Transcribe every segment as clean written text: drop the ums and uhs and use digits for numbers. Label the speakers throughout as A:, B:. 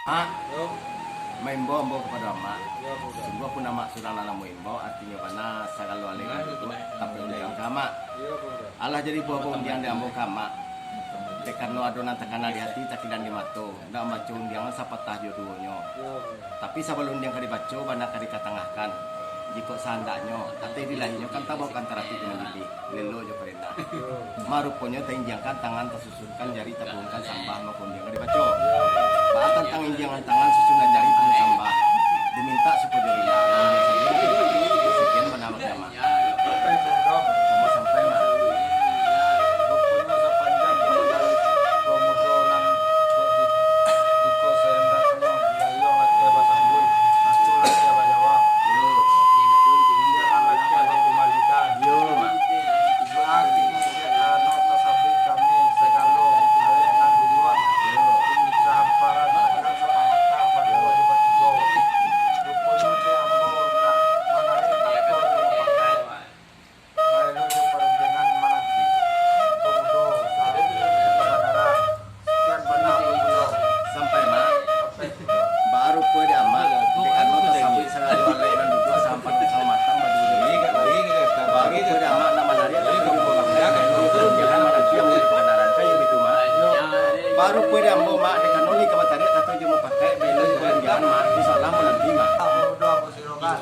A: Ah,
B: Yo,
A: maimbo ambo kepada mak.
B: yo bukan.
A: Sungguh pun nama surang nana maimbo artinya mana sagalo alengan itu tapi undian kama.
B: Yo bukan.
A: Allah jadi buah undian di ambo kama. Tekan no adonan tekana di hati takidan di mato. Ndak baca undian sapatah jodohnya.
B: Yo bukan.
A: Tapi sabelum undian kadi baca banyak kadi katengahkan. Jika seandainya atau dilahirnya kan tabakan terapi dengan bibi lelo jo perintah.
B: Yo.
A: Maruponya tinjangkan tangan tersusunkan jari tabungkan sambah maupun dia kadi baca. Pak tentang injangan tangan susunan jari pun sambah diminta supaya dia sekian menambah nama
B: Sampai pondok,
A: mau sampai mah
B: pokoknya sepanjang pemodonan di kosenda kena gayo laki basambui, satu laki bajawab,
A: yo
B: jangan laki kembalikan.
A: yo mak
B: Bagi nota sabit kami segalo ale nang duluan.
A: yo
B: Sahamparan dengan sepamatang berdua di batigo. Rupanya di ambo nak menarik takut dengan pakai. Mailo di perundingan manati. Pemudo sahabat kebenaran. Sekian benar pemudo.
A: sampai mak
B: Sampai
A: baru kue di amal dekan nota sabit segala alai dan duduk sampai sama matang badu baru kue di amal nama nari jangan mana dia mau kebenaran kayu itu mak baru kue di ambo mak dekan noli kabatari atau dia mau pakai belo jangan mak insyaallah mau nanti mak
B: pemudo aku sirokan.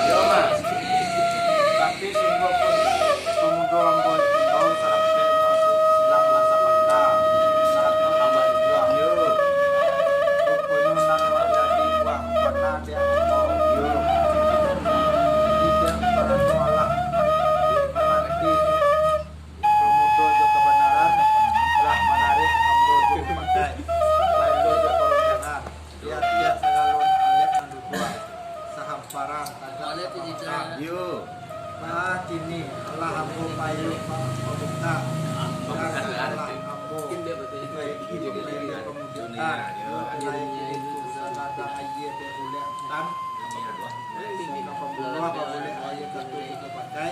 A: ya mak
B: Tapi sungguh pun pemuda ambo bau sarapnya silang masa panda. Saratnya tambah juga. Rupanya nan menjadi buah pada dia ambo. Tidak pada nolak menanti pemuda jo kebenaran telah menarik ambo jo pakai. Mailo jo perundangan. Dia segalon alek andu dua. Sahamparan kagak
A: yo
B: nah kini Allah ambo payu membuka Allah ambo baiki di pemuda itu sanada ayat boleh tan pembunuh apa boleh ayat satu itu pakai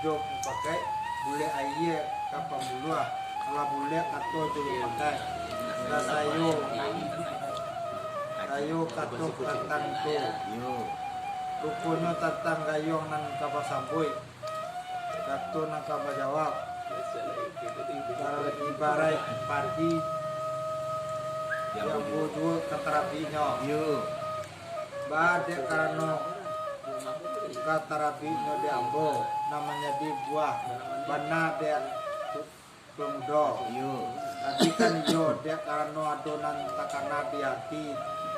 B: jok pakai boleh ayat kapal pembunuh Allah boleh atau juga pakai nah sayo katuk tentang tu
A: yo
B: rupanya tentang gayong nan kabasambui kato nang kabajawab para ibarat padi yang bodoh katarapinya
A: yo
B: bade karena katarapinya di ambo namanya di buah bana dia pemuda
A: yo
B: tadi kan yo dia karena adonan takana di hati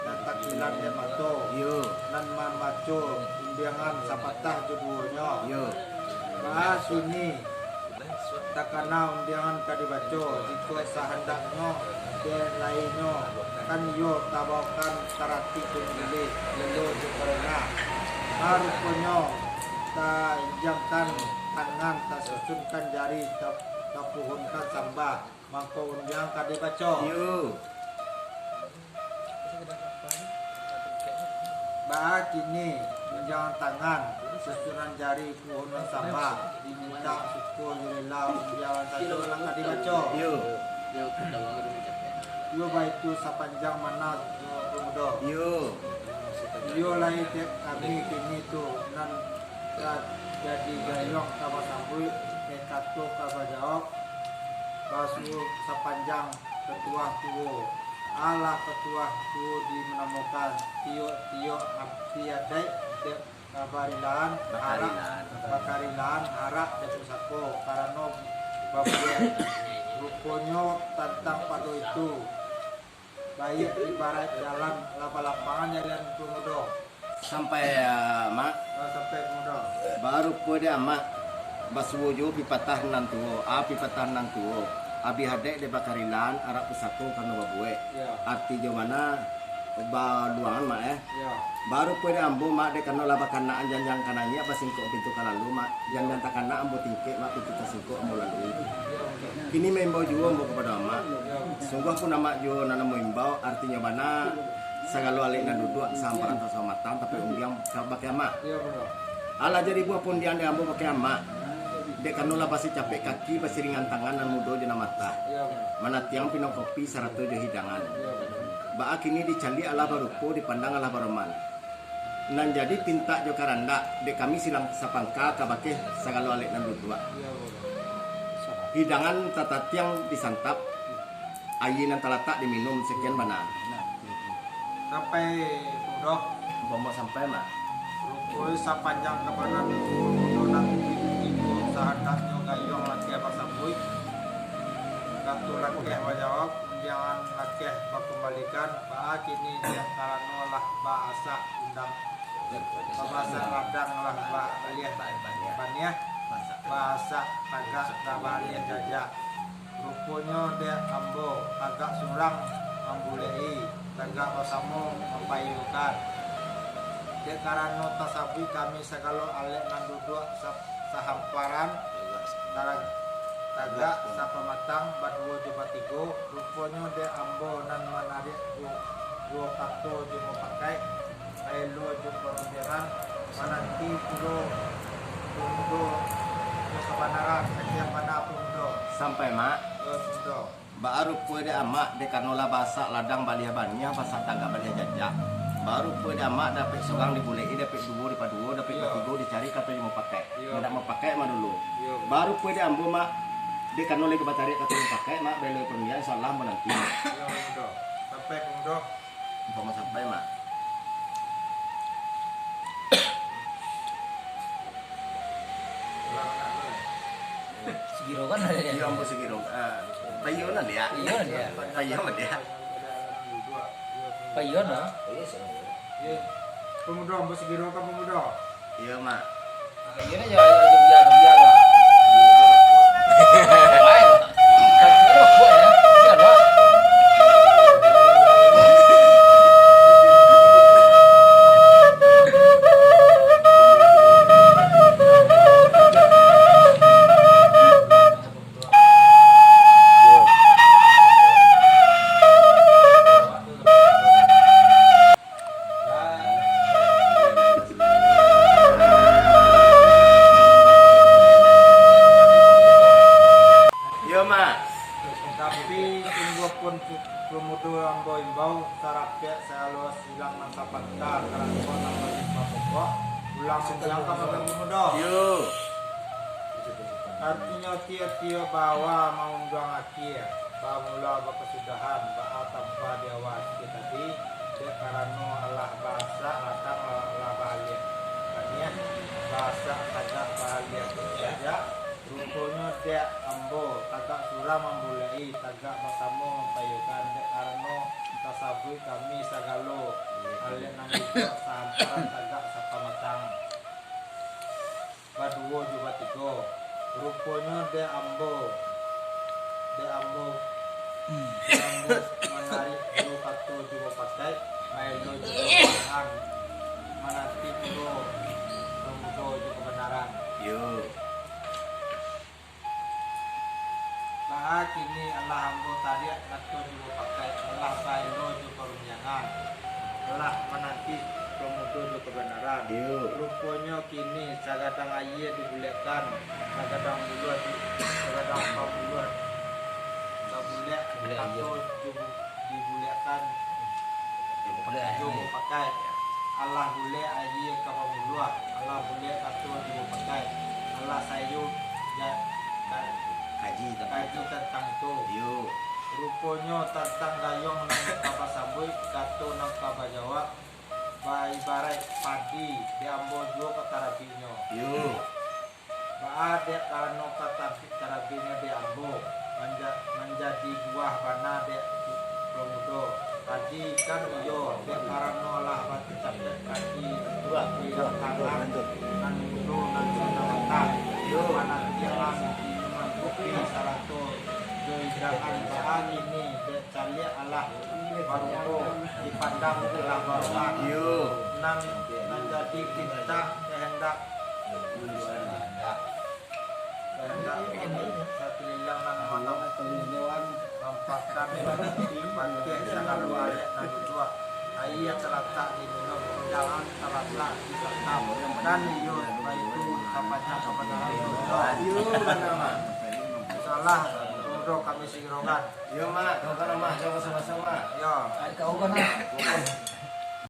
B: dan takilan dia mato
A: yo
B: nan mamaco undiangan sapatah jodohnya
A: yo
B: bahas ini takana undiangan kadibaco jika sahendaknya dan lainnya kan yo tabakan tarati kumili lelo jukarena harupunyo ta injamkan tangan ta susunkan jari ta puhunkan sambah mangko undiang kadibaco
A: yo
B: bahas ini menjangan tangan susunan jari pohon sambah diminta suku jurilau jalan satu lang kadibaco
A: yo
B: yo baik itu sepanjang mana pemuda
A: yo
B: yo lain kami kini tu nan jadi gayong kaba sambui kekato kaba jawab basu sepanjang ketua tuwo Allah ketua tu di menemukan tio abdi adai de kabarilan harak bakarilan harak de pusako karena babuan rupanya tentang padu itu baik ibarat jalan lapangan jalan kemudo
A: sampai mak
B: sampai kemudo
A: baru kode amak basujo pipatah nan tuo pipatah nan tuo abi hade de bakarilan arak pusako karena babue
B: ya
A: arti jomana baluangan mak
B: ya
A: baru kode ambo mak de karena laba kanaan janjang kananya basingko pintu kalalu mak janjang takana ambo tingke mak pintu tasingko ambo lalu kini membau juga ambo kepada mak sungguh pun nama jo nana membau artinya mana sagalo alik na duduk samparan sama matang tapi umbiang pakai mak
B: ya benar
A: ala jadi buah pun dia ambo pakai mak dek kanula pasti capek kaki pasti ringan tangan dan mudo jena mata
B: ya benar
A: mana tiang pinang kopi sarato jo hidangan
B: ya benar
A: ba kini dicandi ala baruko dipandang ala baroman nan jadi pinta jo karanda dek kami silang sapangka kabake sagalo alik na duduk
B: ya benar
A: hidangan tata tiang disantap ayin yang teletak diminum sekian banyak
B: sampai kemudo
A: mau sampai mak
B: rupanya sepanjang kebanan kemudian ibu sahadatnya gayung laki bersambui kartu laki menjawab jangan laki berkembalikan bahwa kini dia karena lah bahasa undang bahasa radang lah bahasa bahasa tagak kabalian jajak rupanya dia ambo agak surang ambulei tagak bersama mempayukan dia karena tasabi kami segala alek nanduduk sahamparan tagak sapamatang badua coba tigo rupanya dia ambo nan menarik dua kartu jumpa pakai ayo jumpa pembiaran mananti pulo pundo kebenaran setiap mana pundo
A: sampai mak
B: pundo
A: baru kue de amak de kanola bahasa ladang balia banyak bahasa tangga balia jajak baru kue de amak dapat seorang dibulei dapat dua dapat ketiga dicari kata yang mau pakai tidak mau pakai mah dulu baru kue de ambo mak de kanola ke batari kata yang pakai mak beli permian insyaallah menanti
B: pundo sampai pundo
A: mau sampai mak
C: Segiro kan ada
A: iya ambo segiro payunan dia payunan dia
C: Payon lah.
B: pemuda ambo segiro kan pemuda
A: iya mak
C: Payon aja biar lah. Baik. Kalau gua ya, biar lah.
A: iya mak
B: tapi sungguh pun pemuda ambo imbau sarapnya saya luas hilang masa pantar karena kau nama lima pokok ulang sedang kamu pemuda
A: yo
B: artinya tiap-tiap bawa mau undang akhir mula kesudahan bawa tanpa dia wajib tadi dia karena Allah bahasa latang Allah bahagia artinya bahasa tagak bahagia saja rupanya dia ambo tagak surah membulai tagak bersama mempayukan dia karena tasabui kami sagalo alih nang juga sahamparan tagak sapamatang badua juga tiga rupanya dia ambo menarik dulu kartu juga pakai main juga bahan menanti dulu pemuda juga kebenaran
A: yo
B: bah kini Allah ambo tadi kartu juga pakai Allah sayo juga runyangan Allah menanti pemuda juga kebenaran
A: yo
B: rupanya kini sagadang ayah dibulekan sagadang buluan sagadang pabuluan sabulek atau dibulekan juga pakai Allah boleh ayah kapal buluan Allah boleh atau juga pakai Allah sayo
A: haji
B: kaji tentang itu
A: yo
B: rupa ponyo tentang gayong nang kapasambui kato nang kabajawa ba ibarat padi di ambo juo katarabinyo
A: Yo.
B: ba ade kano katarabinyo di ambo menjadi buah bana de promudo tadi kan iyo de karano lah batu capek kaki dua tidak kalah nan mudo nan sanawata yo mana jalan kopi salato yo idrakan baan ini de calia Allah baruto dipandang telah baruan
A: Yo.
B: nan jadi kita kehendak ini satu lilang nan manang dewan nampakkan bangke sangat luar dan dua ayat terletak di minum jalan terletak di belakang dan iyo itu kapannya kebenaran
A: Yo nama.
B: salah untuk kami sirogan
A: Yo mak, kau kan mah coba sama-sama.
B: yo
C: Kau kan